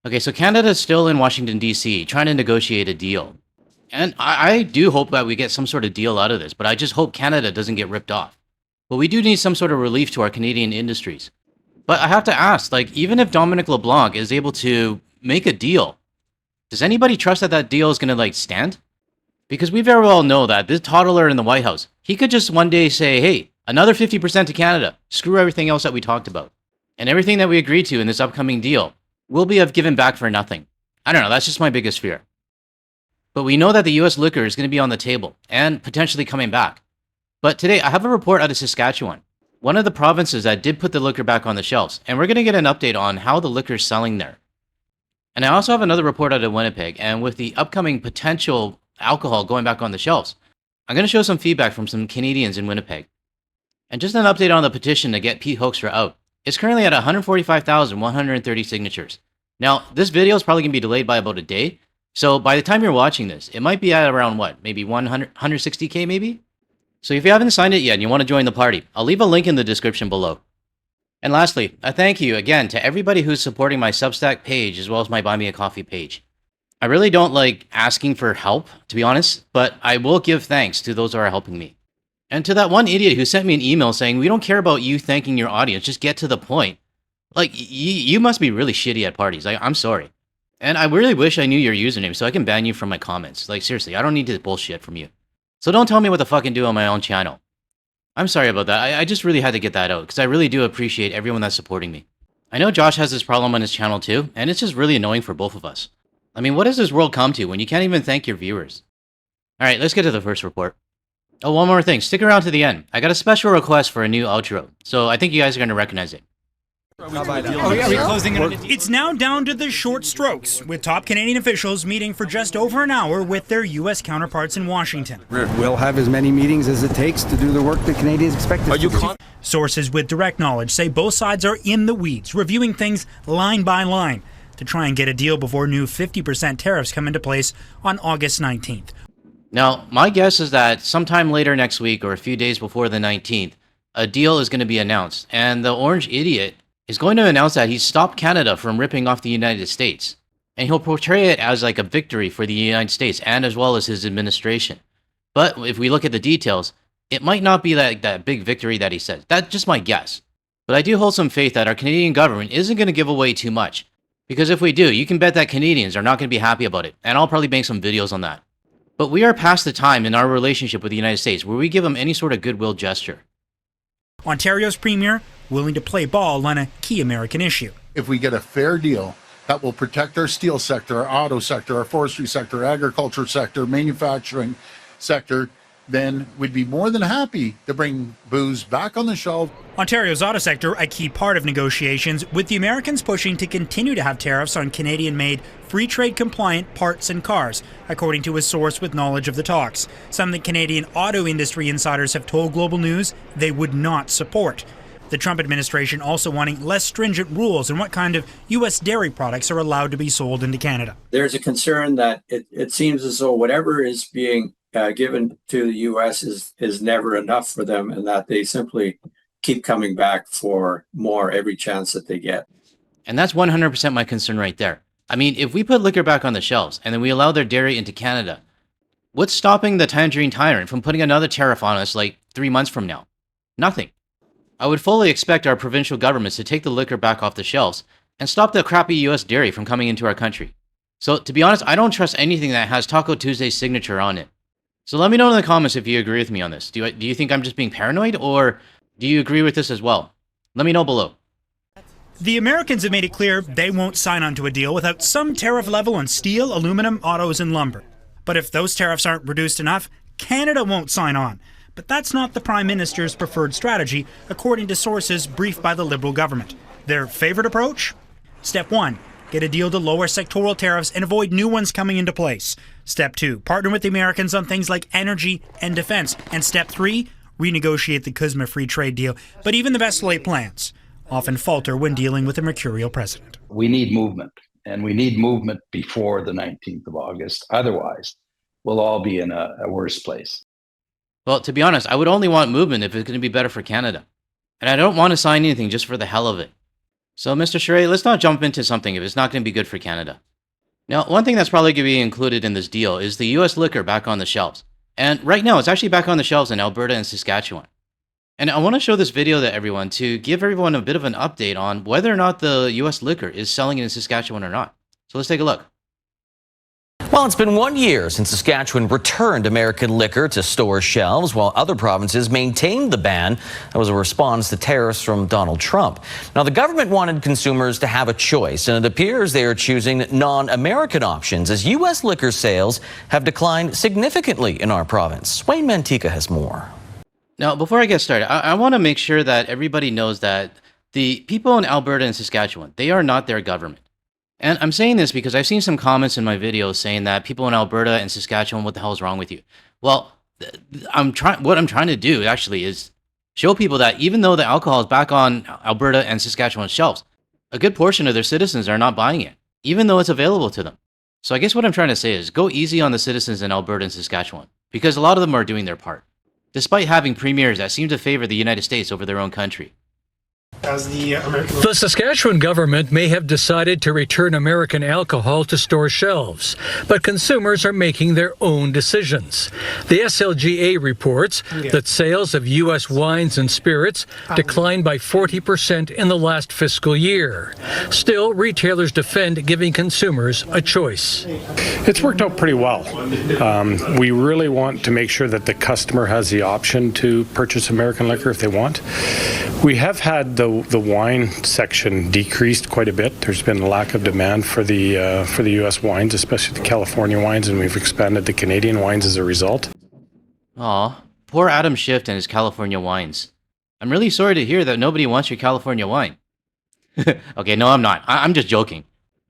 Okay, so Canada's still in Washington, D.C., trying to negotiate a deal. And I do hope that we get some sort of deal out of this, but I just hope Canada doesn't get ripped off. But we do need some sort of relief to our Canadian industries. But I have to ask, like, even if Dominic LeBlanc is able to make a deal, does anybody trust that that deal is going to, like, stand? Because we very well know that this toddler in the White House, he could just one day say, hey, another 50% to Canada. Screw everything else that we talked about. And everything that we agreed to in this upcoming deal will be given back for nothing. I don't know, that's just my biggest fear. But we know that the US liquor is going to be on the table and potentially coming back. But today, I have a report out of Saskatchewan, one of the provinces that did put the liquor back on the shelves, and we're going to get an update on how the liquor is selling there. And I also have another report out of Winnipeg, and with the upcoming potential alcohol going back on the shelves, I'm going to show some feedback from some Canadians in Winnipeg. And just an update on the petition to get Pete Hoekstra out. It's currently at 145,130 signatures. Now, this video is probably going to be delayed by about a day, so by the time you're watching this, it might be at around what, maybe 160K maybe? So if you haven't signed it yet and you want to join the party, I'll leave a link in the description below. And lastly, a thank you again to everybody who's supporting my Substack page as well as my Buy Me a Coffee page. I really don't like asking for help, to be honest, but I will give thanks to those who are helping me. And to that one idiot who sent me an email saying, we don't care about you thanking your audience, just get to the point. Like, you must be really shitty at parties. I'm sorry. And I really wish I knew your username so I can ban you from my comments. Like, seriously, I don't need this bullshit from you. So don't tell me what to fucking do on my own channel. I'm sorry about that. I just really had to get that out, because I really do appreciate everyone that's supporting me. I know Josh has this problem on his channel too, and it's just really annoying for both of us. I mean, what does this world come to when you can't even thank your viewers? Alright, let's get to the first report. Oh, one more thing. Stick around to the end. I got a special request for a new outro, so I think you guys are going to recognize it. It's now down to the short strokes, with top Canadian officials meeting for just over an hour with their U.S. counterparts in Washington. We'll have as many meetings as it takes to do the work that Canadians expect us to do. Sources with direct knowledge say both sides are in the weeds, reviewing things line by line to try and get a deal before new 50% tariffs come into place on August 19th. Now, my guess is that sometime later next week or a few days before the 19th, a deal is going to be announced, and the orange idiot is going to announce that he's stopped Canada from ripping off the United States. And he'll portray it as like a victory for the United States and as well as his administration. But if we look at the details, it might not be like that big victory that he says. That's just my guess. But I do hold some faith that our Canadian government isn't going to give away too much. Because if we do, you can bet that Canadians are not going to be happy about it. And I'll probably make some videos on that. But we are past the time in our relationship with the United States where we give them any sort of goodwill gesture. Ontario's premier willing to play ball on a key American issue. If we get a fair deal that will protect our steel sector, our auto sector, our forestry sector, agriculture sector, manufacturing sector, then we'd be more than happy to bring booze back on the shelf. Ontario's auto sector, a key part of negotiations, with the Americans pushing to continue to have tariffs on Canadian-made, free trade compliant parts and cars, according to a source with knowledge of the talks. Some of the Canadian auto industry insiders have told Global News they would not support. The Trump administration also wanting less stringent rules on what kind of U.S. dairy products are allowed to be sold into Canada. There's a concern that it seems as though whatever is being given to the U.S. is never enough for them, and that they simply keep coming back for more every chance that they get. And that's 100% my concern right there. I mean, if we put liquor back on the shelves and then we allow their dairy into Canada, what's stopping the Tangerine Tyrant from putting another tariff on us like 3 months from now? Nothing. I would fully expect our provincial governments to take the liquor back off the shelves and stop the crappy US dairy from coming into our country. So, to be honest, I don't trust anything that has Taco Tuesday's signature on it. So let me know in the comments if you agree with me on this. Do you think I'm just being paranoid, or do you agree with this as well? Let me know below. The Americans have made it clear they won't sign on to a deal without some tariff level on steel, aluminum, autos, and lumber. But if those tariffs aren't reduced enough, Canada won't sign on. But that's not the Prime Minister's preferred strategy, according to sources briefed by the Liberal government. Their favorite approach? Step 1. Get a deal to lower sectoral tariffs and avoid new ones coming into place. Step 2. Partner with the Americans on things like energy and defense. And Step 3. Renegotiate the CUSMA free trade deal. But even the best laid plans often falter when dealing with a mercurial president. We need movement, and we need movement before the 19th of August. Otherwise, we'll all be in a worse place. Well, to be honest, I would only want movement if it's going to be better for Canada. And I don't want to sign anything just for the hell of it. So, Mr. Charest, let's not jump into something if it's not going to be good for Canada. Now, one thing that's probably going to be included in this deal is the US liquor back on the shelves. And right now, it's actually back on the shelves in Alberta and Saskatchewan. And I want to show this video to everyone to give everyone a bit of an update on whether or not the US liquor is selling in Saskatchewan or not. So let's take a look. Well, it's been 1 year since Saskatchewan returned American liquor to store shelves, while other provinces maintained the ban. That was a response to tariffs from Donald Trump. Now, the government wanted consumers to have a choice, and it appears they are choosing non-American options as U.S. liquor sales have declined significantly in our province. Wayne Mantika has more. Now, before I get started, I want to make sure that everybody knows that the people in Alberta and Saskatchewan, they are not their government. And I'm saying this because I've seen some comments in my videos saying that people in Alberta and Saskatchewan, what the hell is wrong with you? Well, what I'm trying to do actually is show people that even though the alcohol is back on Alberta and Saskatchewan shelves, a good portion of their citizens are not buying it, even though it's available to them. So I guess what I'm trying to say is go easy on the citizens in Alberta and Saskatchewan, because a lot of them are doing their part, despite having premiers that seem to favor the United States over their own country. The Saskatchewan government may have decided to return American alcohol to store shelves, but consumers are making their own decisions. The SLGA reports that sales of U.S. wines and spirits declined by 40% in the last fiscal year. Still, retailers defend giving consumers a choice. It's worked out pretty well. We really want to make sure that the customer has the option to purchase American liquor if they want. We have had the wine section decreased quite a bit. There's been a lack of demand for the U.S. wines, especially the California wines, and we've expanded the Canadian wines as a result. Aw, poor Adam Schiff and his California wines. I'm really sorry to hear that nobody wants your California wine. Okay, no, I'm not. I'm just joking.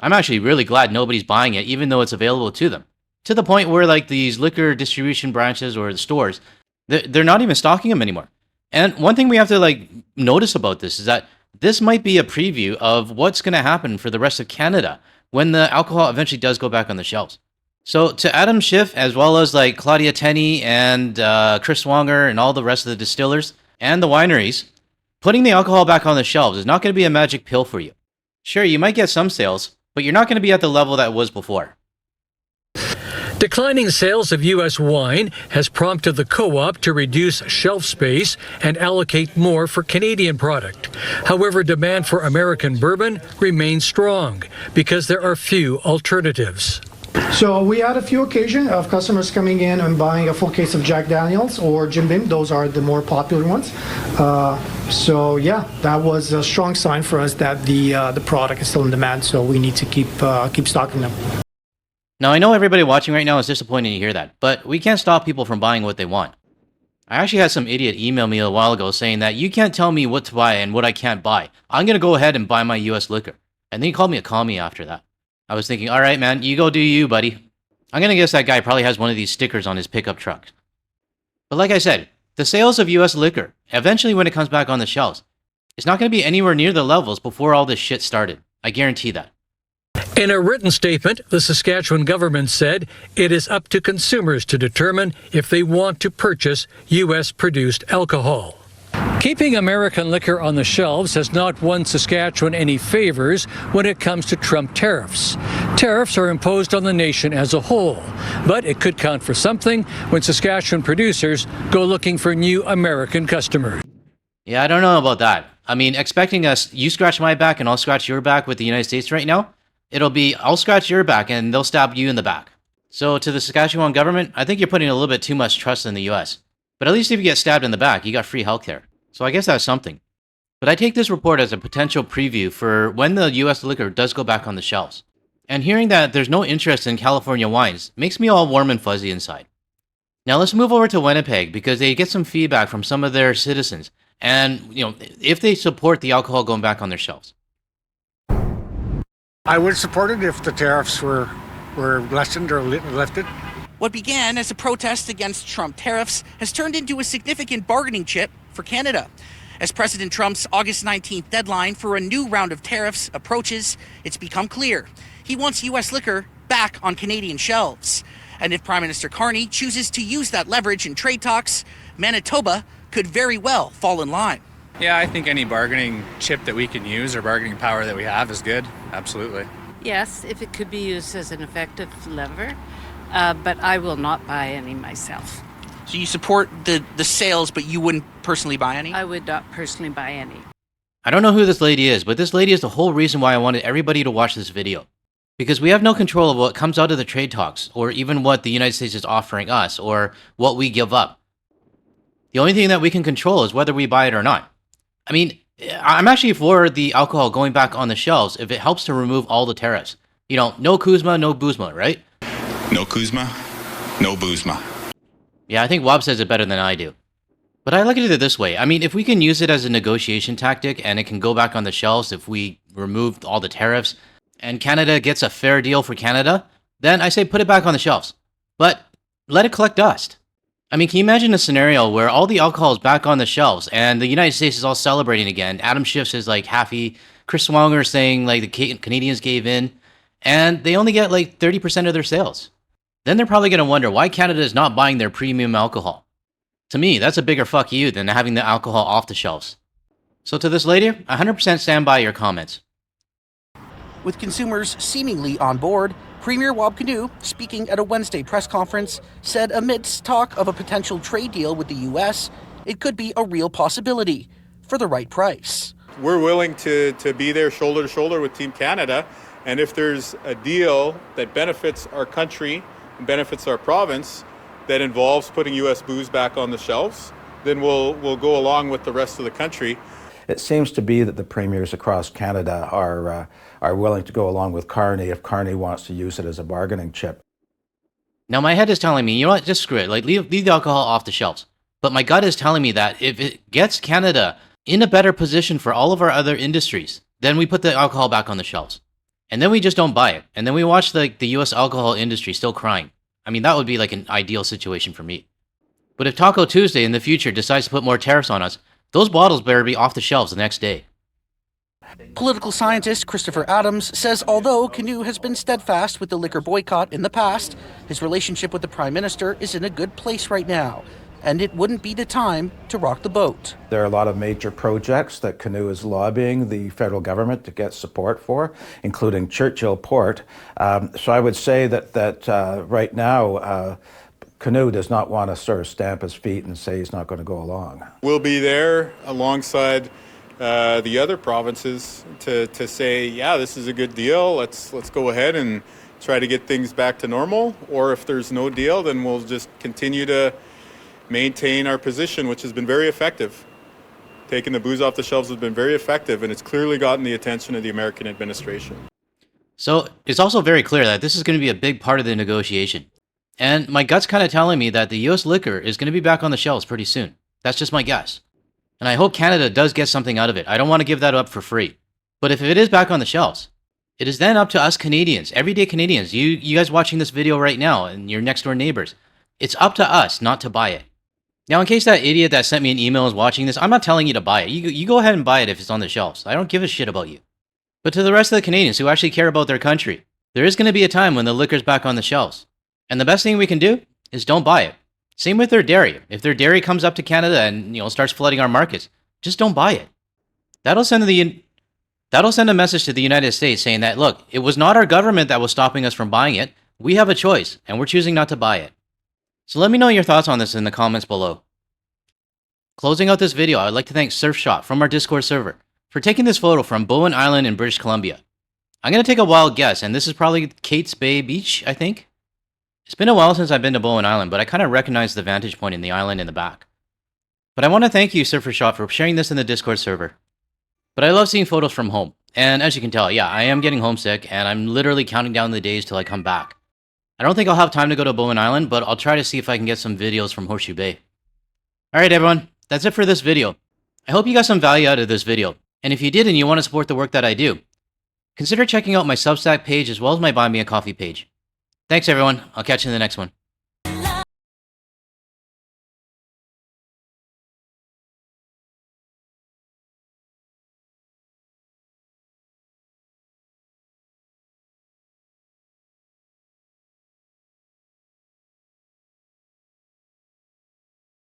I'm actually really glad nobody's buying it, even though it's available to them. To the point where, like, these liquor distribution branches or the stores, they're not even stocking them anymore. And one thing we have to notice about this is that this might be a preview of what's going to happen for the rest of Canada when the alcohol eventually does go back on the shelves. So to Adam Schiff, as well as Claudia Tenney and Chris Swanger and all the rest of the distillers and the wineries, putting the alcohol back on the shelves is not going to be a magic pill for you. Sure, you might get some sales, but you're not going to be at the level that was before. Declining sales of U.S. wine has prompted the co-op to reduce shelf space and allocate more for Canadian product. However, demand for American bourbon remains strong because there are few alternatives. So we had a few occasions of customers coming in and buying a full case of Jack Daniels or Jim Beam. Those are the more popular ones. So yeah, that was a strong sign for us that the product is still in demand. So we need to keep stocking them. Now, I know everybody watching right now is disappointed to hear that, but we can't stop people from buying what they want. I actually had some idiot email me a while ago saying that you can't tell me what to buy and what I can't buy. I'm going to go ahead and buy my US liquor. And then he called me a commie after that. I was thinking, all right, man, you go do you, buddy. I'm going to guess that guy probably has one of these stickers on his pickup truck. But like I said, the sales of US liquor, eventually when it comes back on the shelves, it's not going to be anywhere near the levels before all this shit started. I guarantee that. In a written statement, the Saskatchewan government said it is up to consumers to determine if they want to purchase U.S.-produced alcohol. Keeping American liquor on the shelves has not won Saskatchewan any favors when it comes to Trump tariffs. Tariffs are imposed on the nation as a whole, but it could count for something when Saskatchewan producers go looking for new American customers. Yeah, I don't know about that. I mean, expecting us, you scratch my back and I'll scratch your back with the United States right now, it'll be, I'll scratch your back and they'll stab you in the back. So to the Saskatchewan government, I think you're putting a little bit too much trust in the US. But at least if you get stabbed in the back, you got free healthcare. So I guess that's something. But I take this report as a potential preview for when the US liquor does go back on the shelves. And hearing that there's no interest in California wines makes me all warm and fuzzy inside. Now let's move over to Winnipeg because they get some feedback from some of their citizens. And, if they support the alcohol going back on their shelves. I would support it if the tariffs were lessened or lifted. What began as a protest against Trump tariffs has turned into a significant bargaining chip for Canada. As President Trump's August 19th deadline for a new round of tariffs approaches, it's become clear he wants U.S. liquor back on Canadian shelves. And if Prime Minister Carney chooses to use that leverage in trade talks, Manitoba could very well fall in line. Yeah, I think any bargaining chip that we can use or bargaining power that we have is good. Absolutely. Yes, if it could be used as an effective lever, but I will not buy any myself. So you support the sales, but you wouldn't personally buy any? I would not personally buy any. I don't know who this lady is, but this lady is the whole reason why I wanted everybody to watch this video. Because we have no control of what comes out of the trade talks, or even what the United States is offering us, or what we give up. The only thing that we can control is whether we buy it or not. I mean, I'm actually for the alcohol going back on the shelves if it helps to remove all the tariffs. You know, no Kuzma, no Buzma, right? No Kuzma, no Buzma. Yeah, I think Wob says it better than I do. But I look at it this way. I mean, if we can use it as a negotiation tactic and it can go back on the shelves if we remove all the tariffs and Canada gets a fair deal for Canada, then I say put it back on the shelves. But let it collect dust. I mean, can you imagine a scenario where all the alcohol is back on the shelves and the United States is all celebrating again? Adam Schiff is like happy. Chris Swanger saying like the Canadians gave in and they only get like 30% of their sales. Then they're probably going to wonder why Canada is not buying their premium alcohol. To me, that's a bigger fuck you than having the alcohol off the shelves. So to this lady, 100% stand by your comments. With consumers seemingly on board, Premier Wob Kinew, speaking at a Wednesday press conference, said amidst talk of a potential trade deal with the U.S., it could be a real possibility for the right price. We're willing to be there shoulder to shoulder with Team Canada, and if there's a deal that benefits our country and benefits our province that involves putting U.S. booze back on the shelves, then we'll go along with the rest of the country. It seems to be that the premiers across Canada are willing to go along with Carney if Carney wants to use it as a bargaining chip. Now my head is telling me, you know what, just screw it, like leave the alcohol off the shelves. But my gut is telling me that if it gets Canada in a better position for all of our other industries, then we put the alcohol back on the shelves. And then we just don't buy it. And then we watch the US alcohol industry still crying. I mean, that would be like an ideal situation for me. But if Taco Tuesday in the future decides to put more tariffs on us, those bottles better be off the shelves the next day. Political scientist Christopher Adams says although Kinew has been steadfast with the liquor boycott in the past, his relationship with the Prime Minister is in a good place right now, and it wouldn't be the time to rock the boat. There are a lot of major projects that Kinew is lobbying the federal government to get support for, including Churchill Port. So I would say that right now, Kinew does not want to sort of stamp his feet and say he's not going to go along. We'll be there alongside the other provinces to say, yeah, this is a good deal. Let's go ahead and try to get things back to normal. Or if there's no deal, then we'll just continue to maintain our position, which has been very effective. Taking the booze off the shelves has been very effective, and it's clearly gotten the attention of the American administration. So it's also very clear that this is going to be a big part of the negotiation. And my gut's kind of telling me that the US liquor is going to be back on the shelves pretty soon. That's just my guess. And I hope Canada does get something out of it. I don't want to give that up for free. But if it is back on the shelves, it is then up to us Canadians, everyday Canadians, you guys watching this video right now and your next door neighbors, it's up to us not to buy it. Now, in case that idiot that sent me an email is watching this, I'm not telling you to buy it. You go ahead and buy it if it's on the shelves. I don't give a shit about you. But to the rest of the Canadians who actually care about their country, there is going to be a time when the liquor's back on the shelves. And the best thing we can do is don't buy it. Same with their dairy. If their dairy comes up to Canada and starts flooding our markets, just don't buy it. That'll send a message to the United States saying that, look, it was not our government that was stopping us from buying it. We have a choice, and we're choosing not to buy it. So let me know your thoughts on this in the comments below. Closing out this video, I'd like to thank Surfshot from our Discord server for taking this photo from Bowen Island in British Columbia. I'm going to take a wild guess, and this is probably Kate's Bay Beach, I think. It's been a while since I've been to Bowen Island, but I kind of recognize the vantage point in the island in the back. But I want to thank you, Surfshot, for sharing this in the Discord server. But I love seeing photos from home. And as you can tell, yeah, I am getting homesick, and I'm literally counting down the days till I come back. I don't think I'll have time to go to Bowen Island, but I'll try to see if I can get some videos from Horseshoe Bay. Alright everyone, that's it for this video. I hope you got some value out of this video, and if you did and you want to support the work that I do, consider checking out my Substack page as well as my Buy Me a Coffee page. Thanks everyone, I'll catch you in the next one.